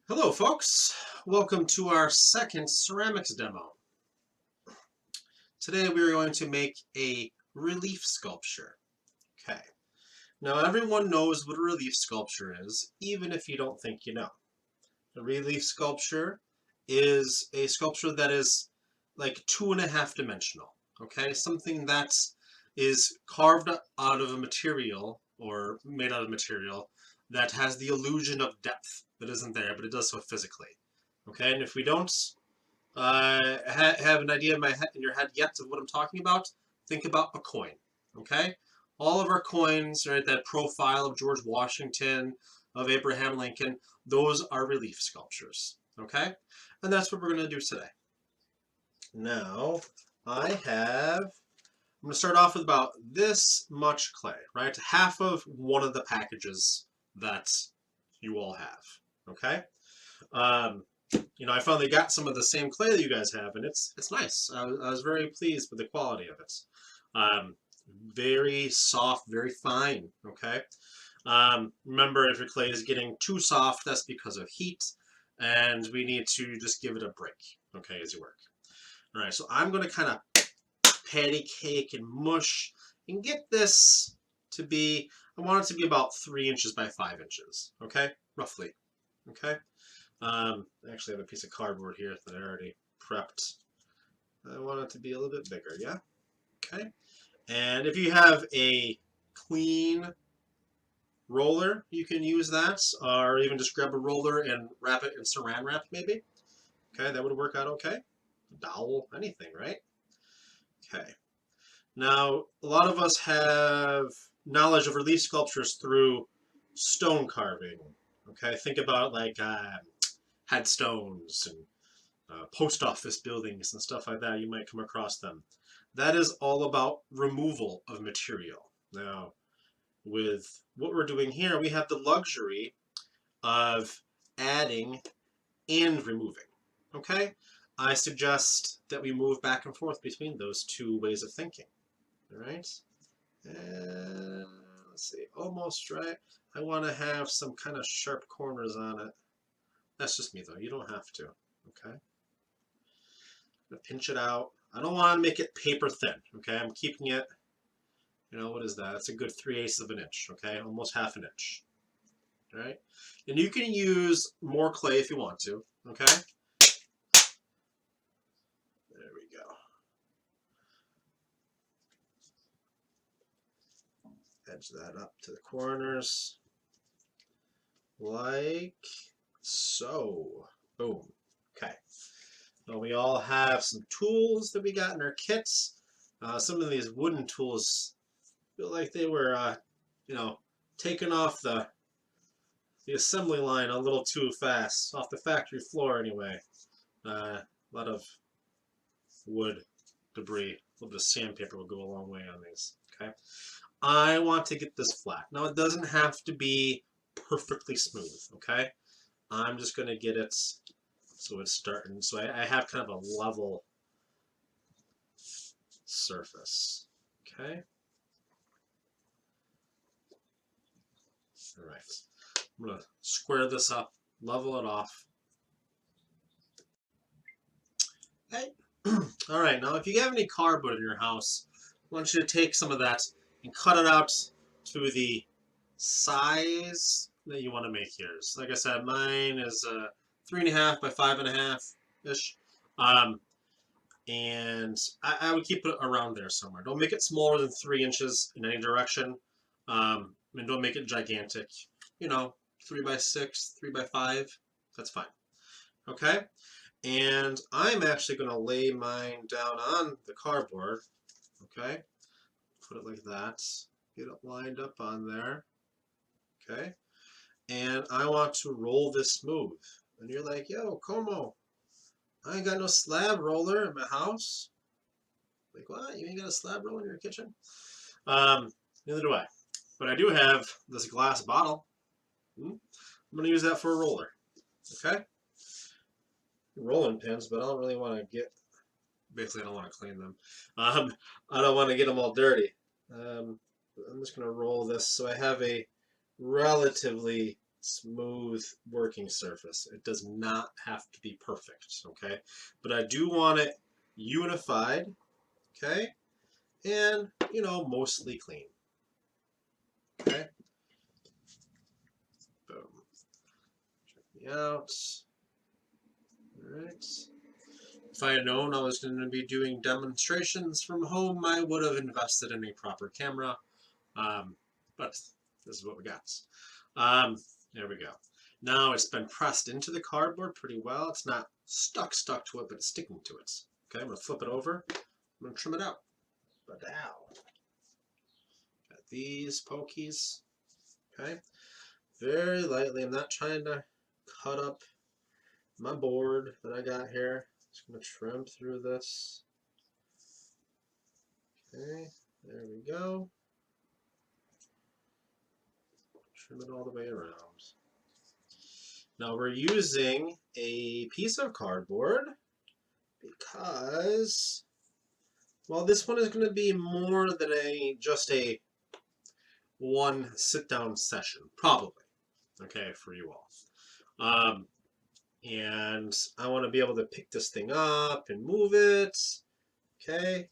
Hello folks, welcome to our second ceramics demo. Today we are going to make a relief sculpture. Okay, now everyone knows what a relief sculpture is, even if you don't think you know. A relief sculpture is a sculpture that is like 2.5 dimensional. Okay, something that is carved out of a material or made out of material that has the illusion of depth that isn't there, but it does so physically. Okay, and if we don't have an idea in your head yet of what I'm talking about, think about a coin. Okay, all of our coins, right? That profile of George Washington, of Abraham Lincoln, those are relief sculptures. Okay, and that's what we're going to do today. Now, I'm going to start off with about this much clay, right? Half of one of the packages that you all have. Okay. Um, I finally got some of the same clay that you guys have, and it's nice. I was very pleased with the quality of it. Um, very soft, very fine. Okay. Remember, if your clay is getting too soft, that's because of heat, and we need to just give it a break. Okay, as you work. All right. So I'm going to kind of patty cake and mush and get this to be. I want it to be about 3 inches by 5 inches. Okay, roughly. Okay. I actually have a piece of cardboard here that I already prepped. I want it to be a little bit bigger, yeah? Okay. And if you have a clean roller, you can use that, or even just grab a roller and wrap it in saran wrap, maybe. Okay, that would work out okay. Dowel, anything, right? Okay. Now, a lot of us have knowledge of relief sculptures through stone carving. Okay, think about like headstones and post office buildings and stuff like that. You might come across them. That is all about removal of material. Now, with what we're doing here, we have the luxury of adding and removing. Okay? I suggest that we move back and forth between those two ways of thinking. All right? And let's see, almost right. I want to have some kind of sharp corners on it. That's just me, though. You don't have to. Okay? Pinch it out. I don't want to make it paper thin. Okay? I'm keeping it, what is that? That's a good 3/8 of an inch. Okay? Almost half an inch. All right? And you can use more clay if you want to. Okay? There we go. Edge that up to the corners. Like so. Boom. Okay. Now we all have some tools that we got in our kits. Some of these wooden tools feel like they were, taken off the assembly line a little too fast, off the factory floor anyway. A lot of wood debris, a little bit of sandpaper will go a long way on these. Okay, I want to get this flat. Now it doesn't have to be perfectly smooth. Okay, I'm just going to get it so it's starting. So I have kind of a level surface. Okay. All right. I'm going to square this up, level it off. Okay. All right. Now, if you have any cardboard in your house, I want you to take some of that and cut it out to the size that you want to make yours. Like I said, mine is 3.5 by 5.5 ish. Um, and I would keep it around there somewhere. Don't make it smaller than 3 inches in any direction. And don't make it gigantic. 3 by 6, 3 by 5. That's fine. Okay. And I'm actually going to lay mine down on the cardboard. Okay. Put it like that. Get it lined up on there. Okay. And I want to roll this smooth. And you're like, yo, Como, I ain't got no slab roller in my house. Like, what? You ain't got a slab roller in your kitchen? Neither do I. But I do have this glass bottle. I'm going to use that for a roller. Okay? Rolling pins, but I don't really want to get... Basically, I don't want to clean them. I don't want to get them all dirty. I'm just going to roll this so I have a relatively smooth working surface. It does not have to be perfect, okay? But I do want it unified, okay? And, you know, mostly clean, okay? Boom. Check me out. All right. If I had known I was going to be doing demonstrations from home, I would have invested in a proper camera. But this is what we got. There we go. Now it's been pressed into the cardboard pretty well. It's not stuck to it, but it's sticking to it. Okay, I'm going to flip it over. I'm going to trim it out. But ow. Got these pokies. Okay. Very lightly. I'm not trying to cut up my board that I got here. Just going to trim through this. Okay, there we go. Trim it all the way around. Now we're using a piece of cardboard because, well, this one is going to be more than just a one sit-down session, probably, okay, for you all. And I want to be able to pick this thing up and move it, okay,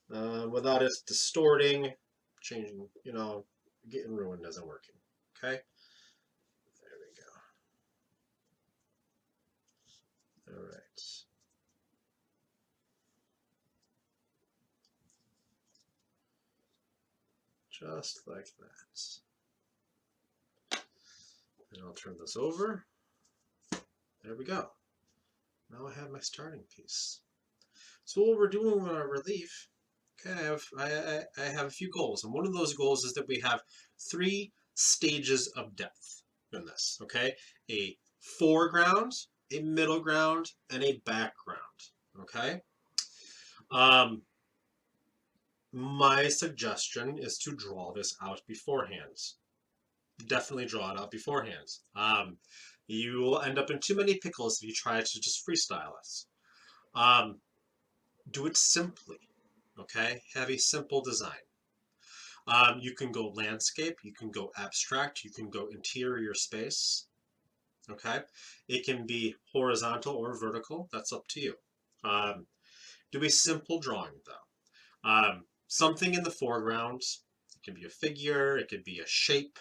without it distorting, changing, you know, getting ruined as I'm working, okay. There we go. All right. Just like that. And I'll turn this over. There we go. Now I have my starting piece. So what we're doing with our relief, okay, I have a few goals. And one of those goals is that we have 3 stages of depth in this, okay? A foreground, a middle ground, and a background, okay? My suggestion is to draw this out beforehand. Definitely draw it out beforehand. You will end up in too many pickles if you try to just freestyle this. Do it simply, okay? Have a simple design. You can go landscape, you can go abstract, you can go interior space, okay? It can be horizontal or vertical, that's up to you. Do a simple drawing though. Something in the foreground, it can be a figure, it could be a shape,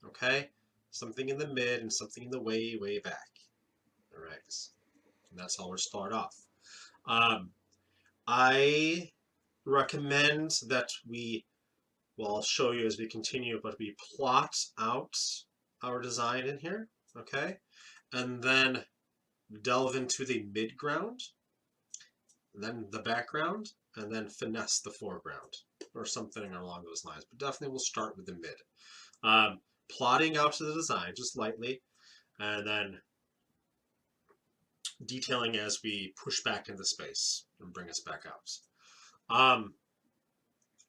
okay? Something in the mid and something in the way back. All right, and that's how we'll start off. I recommend that well, I'll show you as we continue, but we plot out our design in here, okay? And then delve into the midground, then the background, and then finesse the foreground, or something along those lines. But definitely we'll start with the mid. Plotting out the design just lightly, and then detailing as we push back into space and bring us back out.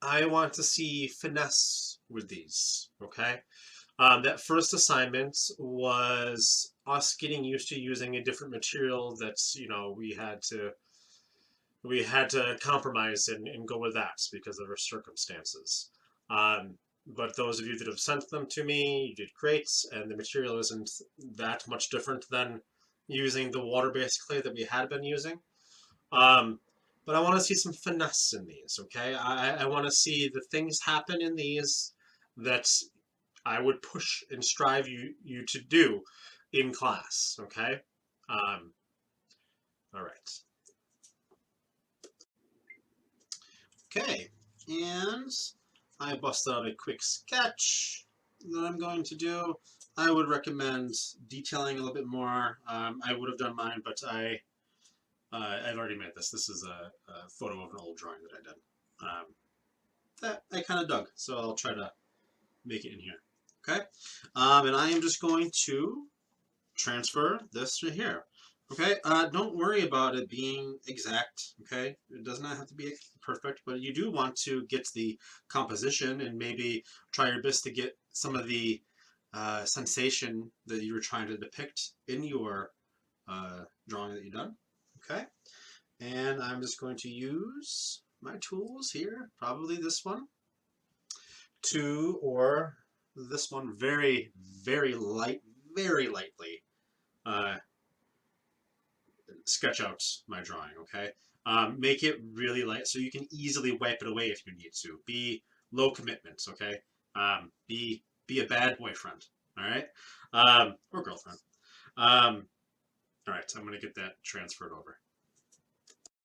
I want to see finesse with these, okay? That first assignment was us getting used to using a different material that's, you know, we had to compromise and go with that because of our circumstances. But those of you that have sent them to me, you did great, and the material isn't that much different than using the water-based clay that we had been using. But I want to see some finesse in these, okay? I want to see the things happen in these that I would push and strive you to do in class, okay? All right. Okay, and I busted out a quick sketch that I'm going to do. I would recommend detailing a little bit more. I would have done mine, but I've already made this. This is a photo of an old drawing that I did. That I kind of dug, so I'll try to make it in here. Okay, and I am just going to transfer this to here. Okay, don't worry about it being exact, okay? It does not have to be perfect, but you do want to get the composition and maybe try your best to get some of the sensation that you were trying to depict in your drawing that you've done, okay? And I'm just going to use my tools here, probably this one, or this one, very, very light, very lightly sketch out my drawing, okay? Make it really light so you can easily wipe it away if you need to. Be low commitment, okay? Be a bad boyfriend, all right? Or girlfriend. All right, I'm gonna get that transferred over.